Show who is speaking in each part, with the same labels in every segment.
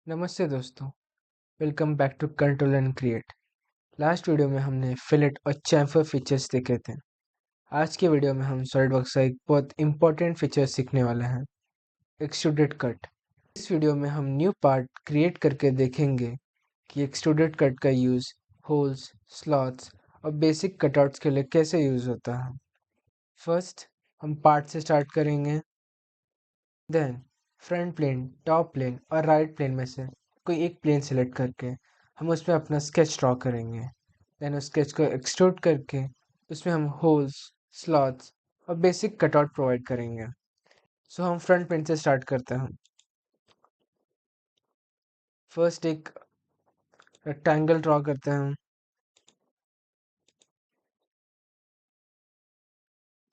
Speaker 1: नमस्ते दोस्तों। Welcome back to control and create. Last video में हमने फिलेट और चैम्फर फीचर्स देखे थे। आज के वीडियो में हम सॉलिडवर्क्स का एक बहुत इंपॉर्टेंट फीचर सीखने वाले हैं, एक्सट्रूडेड कट। इस वीडियो में हम न्यू पार्ट क्रिएट करके देखेंगे कि एक्सट्रूडेड कट का यूज़ होल्स, स्लॉट्स और बेसिक कटआउट्स के लिए कैसे यूज़ होता है। फर्स्ट हम पार्ट से स्टार्ट करेंगे। Then front plane, top plane और राइट प्लेन में से कोई एक प्लेन सेलेक्ट करके हम उसमें अपना स्केच ड्रॉ करेंगे। देन उस स्केच को एक्सट्रूड करके उसमें हम होल्स, स्लॉट्स और बेसिक कटआउट प्रोवाइड करेंगे। सो हम फ्रंट प्लेन से स्टार्ट करते हैं। फर्स्ट एक रेक्टेंगल ड्रॉ करते हैं।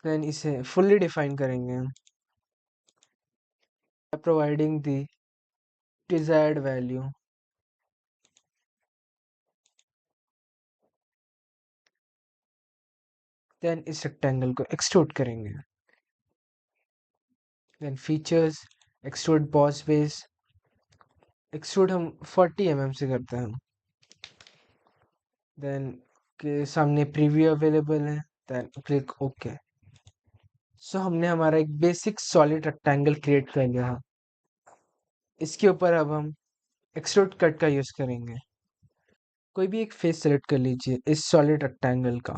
Speaker 1: देन इसे फुल्ली डिफाइन करेंगे, providing the desired value. Then इस रेक्टेंगल को एक्सट्रूड करेंगे। Then features, extrude boss base. Extrude हम 40 से करते हैं। देन के सामने प्रीव्यू अवेलेबल है। Then click okay. सो हमने हमारा एक बेसिक सॉलिड रेक्टेंगल क्रिएट कर लिया है। इसके ऊपर अब हम एक्सट्रूड कट का यूज करेंगे। कोई भी एक फेस सेलेक्ट कर लीजिए इस सॉलिड रेक्टेंगल का,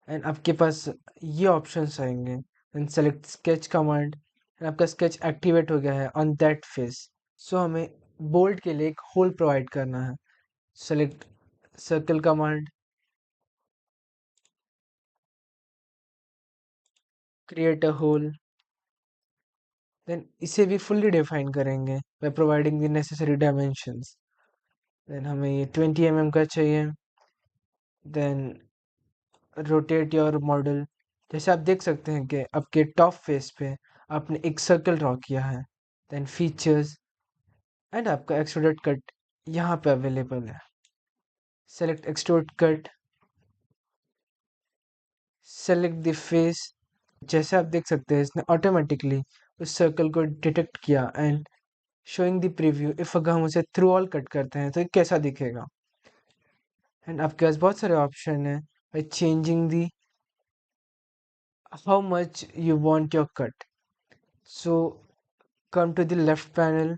Speaker 1: एंड आपके पास ये ऑप्शंस आएंगे। Then select sketch command, and आपका स्केच एक्टिवेट हो गया है ऑन दैट फेस। सो हमें बोल्ड के लिए एक होल प्रोवाइड करना है। Select circle command, create a hole. Then इसे भी फुल्ली डिफाइन करेंगे by providing the necessary dimensions. Then हमें ये 20 का चाहिए। Then rotate your model. जैसे आप देख सकते हैं कि आपके टॉप फेस पे आपने एक सर्कल ड्रॉ किया है। देन फीचर्स, एंड आपका एक्सट्रूडेड कट यहाँ पे अवेलेबल है। Select extrude cut, select the face. जैसे आप देख सकते हैं इसने ऑटोमेटिकली उस सर्कल को डिटेक्ट किया and showing the preview. If अगर हम उसे थ्रू ऑल कट करते हैं तो ये कैसा दिखेगा। एंड आपके पास बहुत सारे ऑप्शन है by changing the how much you want your cut. So come to the left panel,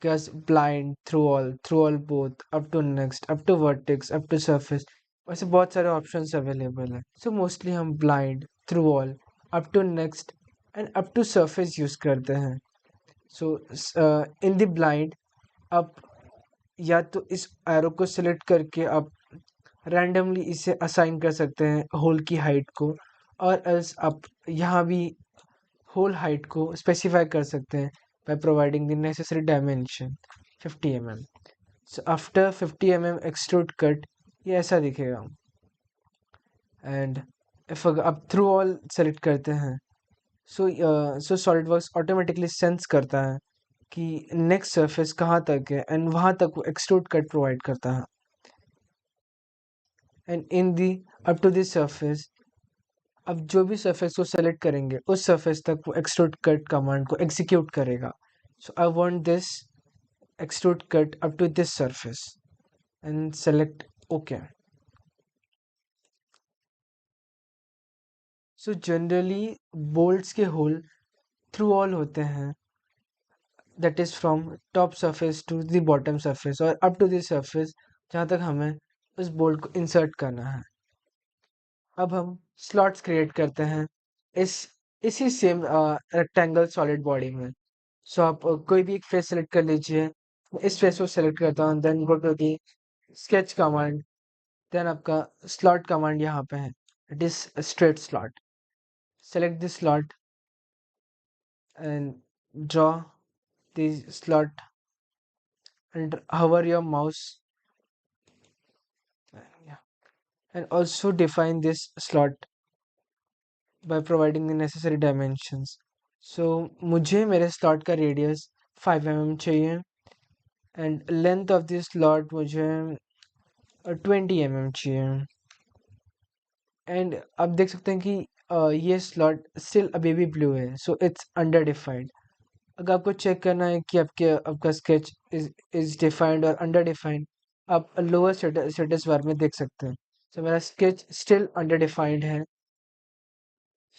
Speaker 1: because blind, through all both, up to next, up to vertex, up to surface, वैसे बहुत सारे options available है। So mostly हम blind, through all, up to next and up to surface use करते हैं। सो in the blind आप या तो इस एरो को सिलेक्ट करके आप रैंडमली इसे असाइन कर सकते हैं होल की हाइट को, और एल्स आप यहाँ भी होल हाइट को स्पेसिफाई कर सकते हैं bye providing the necessary dimension 50 so after 50 extrude cut ये ऐसा दिखेगा। एंड इफ आप थ्रू ऑल सेलेक्ट करते हैं, सो सॉलिडवर्क्स ऑटोमेटिकली सेंस करता है कि नेक्स्ट सरफेस कहाँ तक है, एंड वहाँ तक वो एक्सट्रूड कट प्रोवाइड करता है। And in the up to this surface, अब जो भी सरफेस को सेलेक्ट करेंगे उस सरफेस तक वो एक्सट्रूड कट कमांड को एग्जीक्यूट करेगा। So I want this extrude cut up to this surface and select OK. So generally bolts के hole through all होते हैं, that is from top surface to the bottom surface और up to the surface जहाँ तक हमें उस bolt को insert करना है। अब हम स्लॉट्स क्रिएट करते हैं इस इसी सेम रेक्टेंगल सॉलिड बॉडी में। सो आप कोई भी एक फेस सेलेक्ट कर लीजिए। इस फेस को सेलेक्ट करता हूँ, then go to the sketch command. Then आपका स्लॉट कमांड यहाँ पे है, it is straight slot. Select the slot and draw the slot and hover your mouse, yeah, and also define this slot by providing the necessary dimensions. So मुझे मेरे slot का radius 5 चाहिए, and length of this slot मुझे 20 चाहिए। And आप देख सकते हैं कि ये स्लॉट स्टिल अभी भी ब्लू है, सो इट्स अंडर डिफाइंड। अगर आपको चेक करना है कि आपका स्केच इज डिफाइंड और अंडर डिफाइंड, आप लोअर स्टेटस बार में देख सकते हैं। सो मेरा स्केच स्टिल अंडर डिफाइंड है।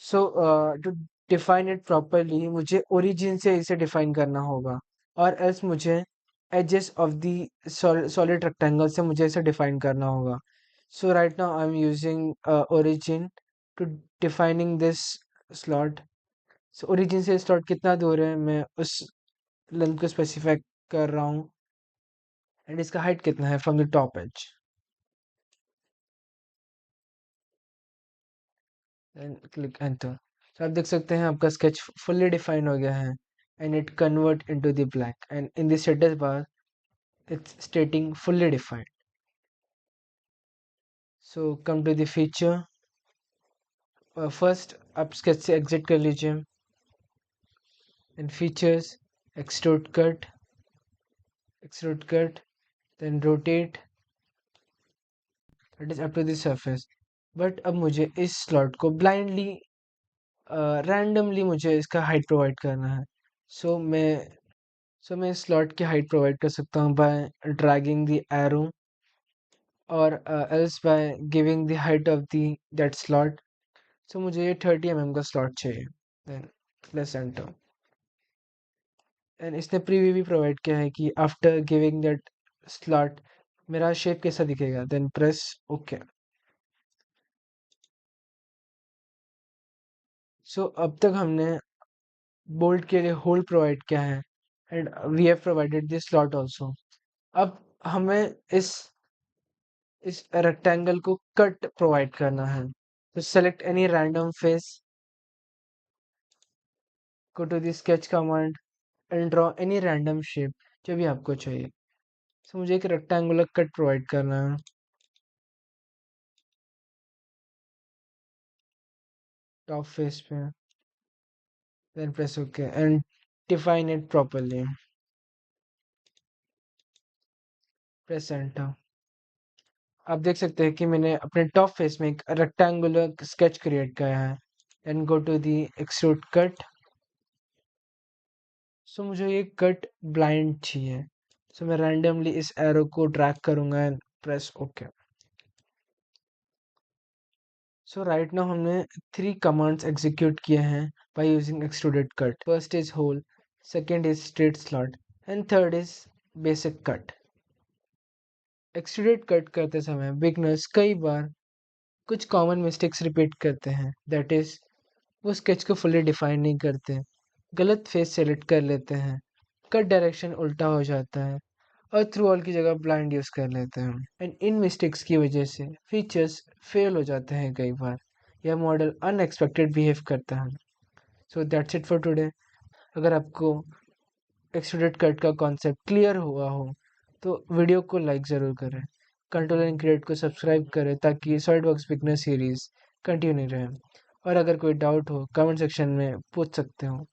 Speaker 1: So to define it properly मुझे ओरिजिन से इसे डिफाइन करना होगा, और एल्स मुझे edges of the solid rectangle से मुझे इसे डिफाइन करना होगा। So right now I am using origin to defining this slot. So origin से स्लॉट कितना दूर है, मैं उस लेंथ को स्पेसिफाई कर रहा हूँ, एंड इसका हाइट कितना है from the top edge. And click enter. तो आप देख सकते हैं आपका स्केच फुल्ली डिफाइन हो गया है, and it convert into the black, and in the status bar it's stating fully defined. So come to the feature. First आप sketch से exit कर लीजिए, and features, extrude cut, then rotate, that is up to the surface. But अब मुझे इस slot को blindly randomly मुझे इसका height provide करना है। so मैं इस slot की height provide कर सकता हूँ by dragging the arrow, or else by giving the height of the that slot। so मुझे ये 30 mm का slot चाहिए, then प्रेस एंटर। एंड इसने प्रीव्यू भी प्रोवाइड किया है कि आफ्टर गिविंग दैट स्लॉट मेरा शेप कैसा दिखेगा, देन प्रेस ओके। सो अब तक हमने बोल्ट के लिए होल प्रोवाइड किया है, and we have provided this slot also. अब हमें इस रेक्टेंगल को कट प्रोवाइड करना है। तो select any random face, go to the sketch command, and draw any random shape जो भी आपको चाहिए। सो मुझे एक रेक्टेंगुलर कट प्रोवाइड करना है टॉप फेस पे, then press OK and define it properly. Press enter। आप देख सकते हैं कि मैंने अपने टॉप फेस में एक रेक्टेंगुलर स्केच क्रिएट किया है। Then go to the extrude cut। सो मुझे ये कट ब्लाइंड चाहिए, सो मैं रैंडमली इस एरो को ड्रैग करूंगा and press okay. So right now हमने 3 कमांड्स एग्जीक्यूट किए हैं by using extruded cut. First is hole, second is straight slot, and third is basic cut. Extruded cut करते समय बिगनर्स कई बार कुछ कॉमन मिस्टेक्स रिपीट करते हैं, दैट इज वो स्केच को फुली डिफाइन नहीं करते, गलत फेस सेलेक्ट कर लेते हैं, कट डायरेक्शन उल्टा हो जाता है, और थ्रू ऑल की जगह ब्लाइंड यूज कर लेते हैं। एंड इन मिस्टेक्स की वजह से फीचर्स फेल हो जाते हैं कई बार, यह मॉडल अनएक्सपेक्टेड बिहेव करता है। So that's it for today. अगर आपको एक्सट्रूडेड कट का कॉन्सेप्ट क्लियर हुआ हो तो वीडियो को लाइक ज़रूर करें, कंट्रोल एंड क्रिएट को सब्सक्राइब करें ताकि सॉलिडवर्क्स बिगनर सीरीज कंटिन्यू रहे। और अगर कोई डाउट हो कमेंट सेक्शन में पूछ सकते हो।